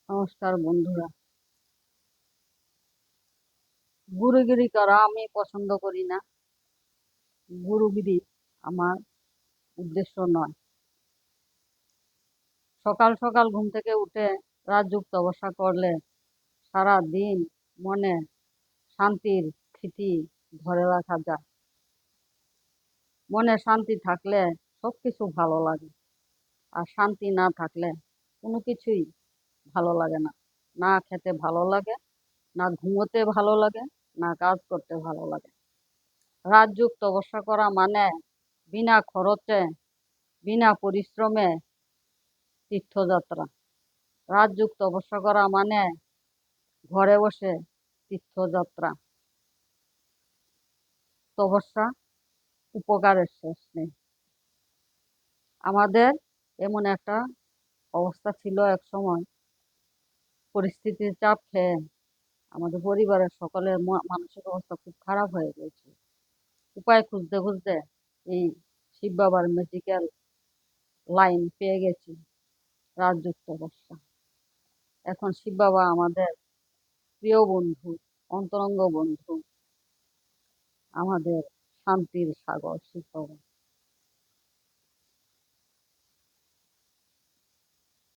নমস্কার বন্ধুরা। গুরুগিরি করা আমি পছন্দ করি না। গুরুগিরি আমার উদ্দেশ্য নয়। সকাল সকাল ঘুম থেকে উঠে রাজযোগ তপস্যা করলে সারা দিন মনে শান্তির স্থিতি ধরে রাখা যায়। মনে শান্তি থাকলে সবকিছু ভালো লাগে, আর শান্তি না থাকলে কোনো কিছুই ভালো লাগে না। না খেতে ভালো লাগে, না ঘুমোতে ভালো লাগে, না কাজ করতে ভালো লাগে। রাজযোগ তপস্যা করা মানে বিনা খরচে, বিনা পরিশ্রমে তীর্থযাত্রা। রাজযোগ তপস্যা করা মানে ঘরে বসে তীর্থযাত্রা। তপস্যা উপকারের শেষ নেই। আমাদের এমন একটা অবস্থা ছিল এক সময়, পরিস্থিতির চাপ খেয়ে আমাদের পরিবারের সকলের মানসিক অবস্থা খুব খারাপ হয়ে গেছে। উপায় খুঁজতে খুঁজতে এই শিব বাবার ম্যাজিক্যাল লাইন পেয়ে গেছি, রাজযোগ তপস্যা। এখন শিব বাবা আমাদের প্রিয় বন্ধু, অন্তরঙ্গ বন্ধু, আমাদের শান্তির সাগর শিব বাবা।